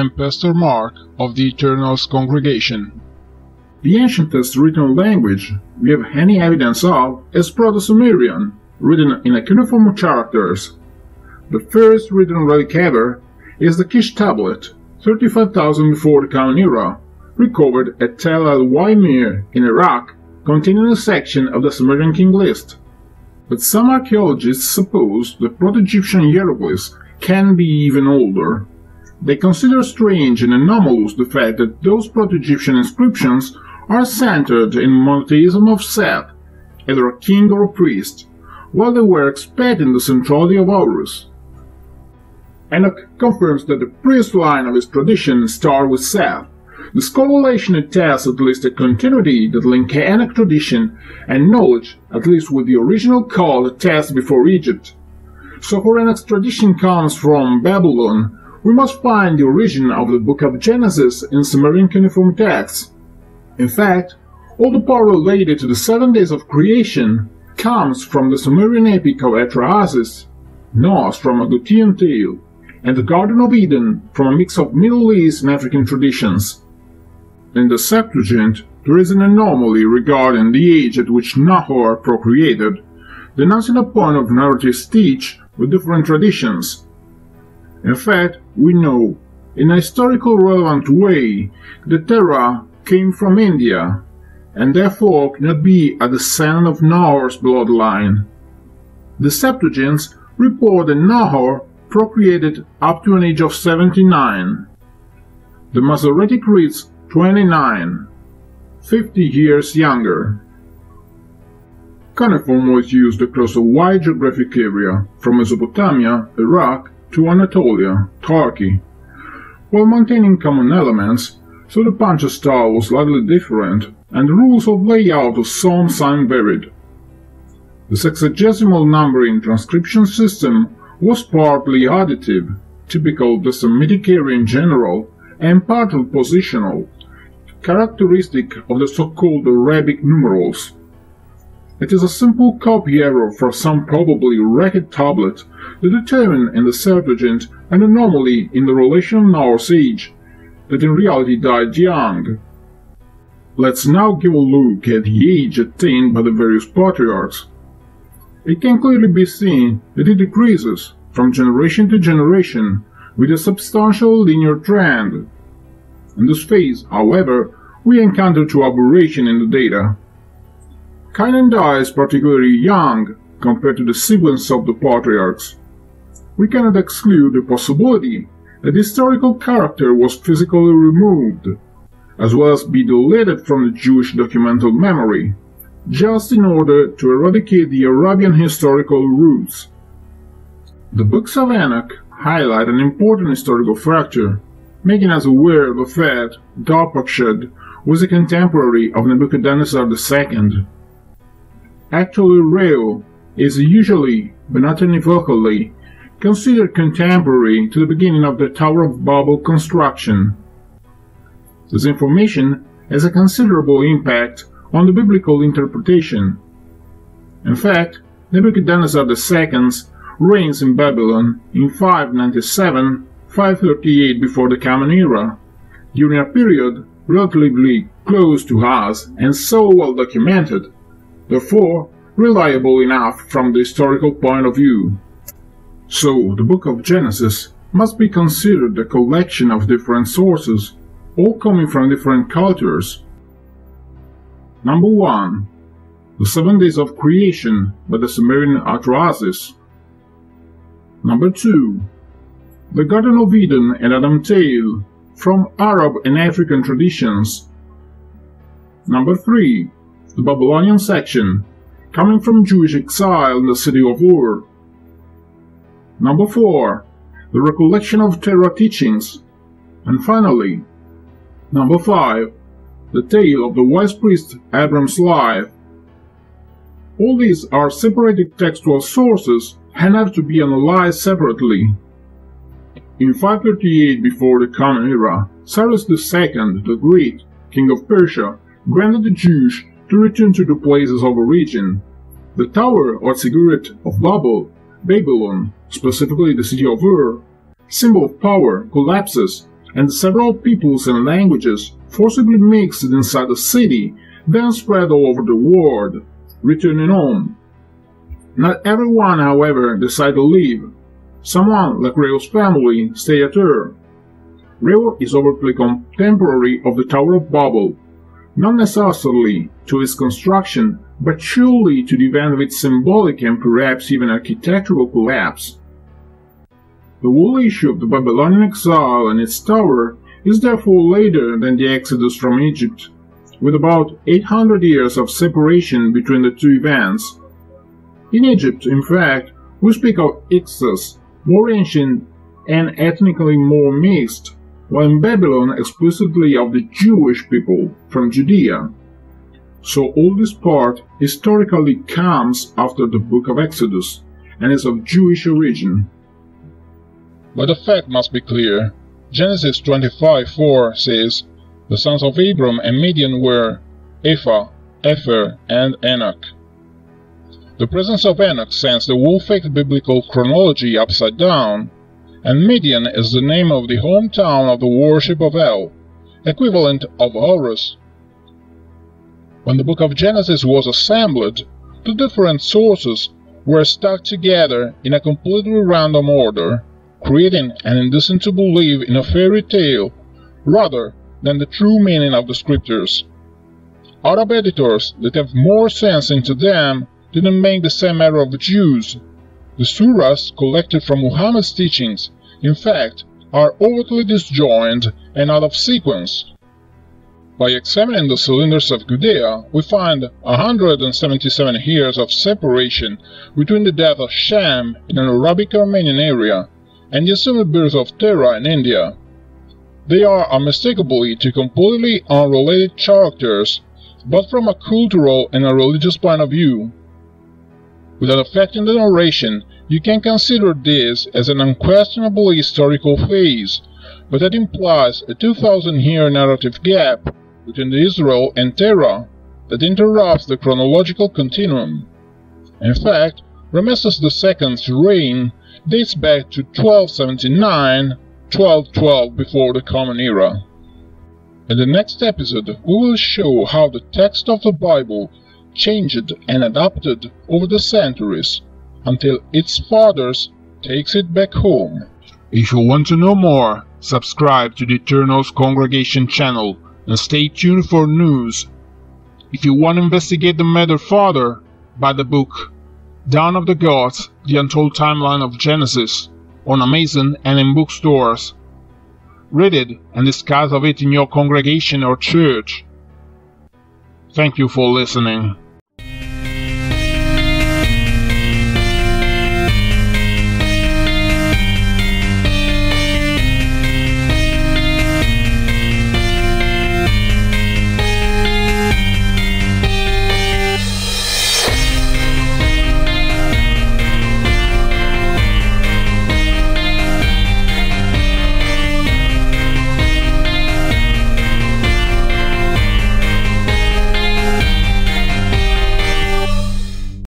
tempest or mark of the Eternal's congregation. The ancientest written language we have any evidence of is Proto-Sumerian, written in a cuneiform characters. The first written relic ever is the Kish tablet, 35,000 before the Common Era, recovered at Tel el-Waimir in Iraq, containing a section of the Sumerian king list. But some archaeologists suppose the Proto-Egyptian hieroglyphs can be even older. They consider strange and anomalous the fact that those Proto-Egyptian inscriptions are centered in monotheism of Seth, either a king or a priest, while they were expecting the centrality of Horus. Enoch confirms that the priest line of his tradition started with Seth. This correlation attests at least a continuity that link Enoch tradition and knowledge, at least with the original cult attested before Egypt. So for Enoch's tradition comes from Babylon, we must find the origin of the Book of Genesis in Sumerian cuneiform texts. In fact, all the part related to the 7 days of creation comes from the Sumerian epic of Atrahasis, Nos from a Gutian tale, and the Garden of Eden from a mix of Middle East and African traditions. In the Septuagint, there is an anomaly regarding the age at which Nahor procreated, denouncing a point of narrative stitch with different traditions. In fact, we know, in a historical relevant way, that Terah came from India, and therefore cannot be a descendant of Nahor's bloodline. The Septuagints report that Nahor procreated up to an age of 79. The Masoretic reads 29, 50 years younger. Cuneiform was used across a wide geographic area, from Mesopotamia, Iraq, to Anatolia, Turkey. While maintaining common elements, so the punch style was slightly different, and the rules of layout of some sign varied. The sexagesimal numbering transcription system was partly additive, typical of the Semitic area in general, and partly positional, characteristic of the so-called Arabic numerals. It is a simple copy error for some probably wrecked tablet that determined in the Septuagint an anomaly in the relation of Nahor's age, that in reality died young. Let's now give a look at the age attained by the various patriarchs. It can clearly be seen that it decreases from generation to generation with a substantial linear trend. In this phase, however, we encounter two aberrations in the data. Canaan dies particularly young compared to the sequence of the patriarchs. We cannot exclude the possibility that the historical character was physically removed, as well as be deleted from the Jewish documental memory, just in order to eradicate the Arabian historical roots. The books of Enoch highlight an important historical factor, making us aware of the fact that Arpachshad was a contemporary of Nebuchadnezzar II. Actually, Reu is usually, but not unequivocally, considered contemporary to the beginning of the Tower of Babel construction. This information has a considerable impact on the biblical interpretation. In fact, Nebuchadnezzar II reigns in Babylon in 597-538 before the Common Era, during a period relatively close to us and so well documented, therefore reliable enough from the historical point of view. So, the Book of Genesis must be considered a collection of different sources, all coming from different cultures. Number 1. The 7 Days of Creation by the Sumerian Atrahasis. Number 2. The Garden of Eden and Adam tale from Arab and African traditions. Number 3. The Babylonian section, coming from Jewish exile in the city of Ur. Number 4. The recollection of Torah teachings. And finally, number 5. The tale of the wise priest Abram's life. All these are separated textual sources and have to be analyzed separately. In 538 before the Common Era, Cyrus II, the Great, king of Persia, granted the Jews to return to the places of origin. The Tower or Ziggurat of Babylon, specifically the city of Ur, symbol of power, collapses, and several peoples and languages forcibly mixed inside the city, then spread all over the world, returning home. Not everyone, however, decided to leave. Someone, like Reu's family, stayed at Ur. Reu is overtly contemporary of the Tower of Babel, not necessarily to its construction, but surely to the event of its symbolic and perhaps even architectural collapse. The whole issue of the Babylonian exile and its tower is therefore later than the exodus from Egypt, with about 800 years of separation between the two events. In Egypt, in fact, we speak of Ixus, more ancient and ethnically more mixed, while in Babylon explicitly of the Jewish people from Judea. So all this part historically comes after the book of Exodus, and is of Jewish origin. But the fact must be clear. Genesis 25:4 says, "The sons of Abram and Midian were Ephah, Epher, and Enoch." The presence of Enoch sends the whole fake biblical chronology upside down, and Midian is the name of the hometown of the worship of El, equivalent of Horus. When the book of Genesis was assembled, the different sources were stuck together in a completely random order, creating an indecent to believe in a fairy tale rather than the true meaning of the scriptures. Arab editors that have more sense into them didn't make the same error of the Jews. The surahs collected from Muhammad's teachings, in fact, are overtly disjointed and out of sequence. By examining the cylinders of Judea, we find 177 years of separation between the death of Shem in an Arabic Armenian area and the assumed birth of Terah in India. They are unmistakably two completely unrelated characters, but from a cultural and a religious point of view. Without affecting the narration, you can consider this as an unquestionably historical phase, but that implies a 2000-year narrative gap between Israel and Terah that interrupts the chronological continuum. In fact, Ramesses II's reign dates back to 1279–1212 before the Common Era. In the next episode, we will show how the text of the Bible changed and adapted over the centuries, until its fathers takes it back home. If you want to know more, subscribe to the Eternals Congregation channel and stay tuned for news. If you want to investigate the matter further, buy the book Dawn of the Gods, The Untold Timeline of Genesis on Amazon and in bookstores. Read it and discuss of it in your congregation or church. Thank you for listening.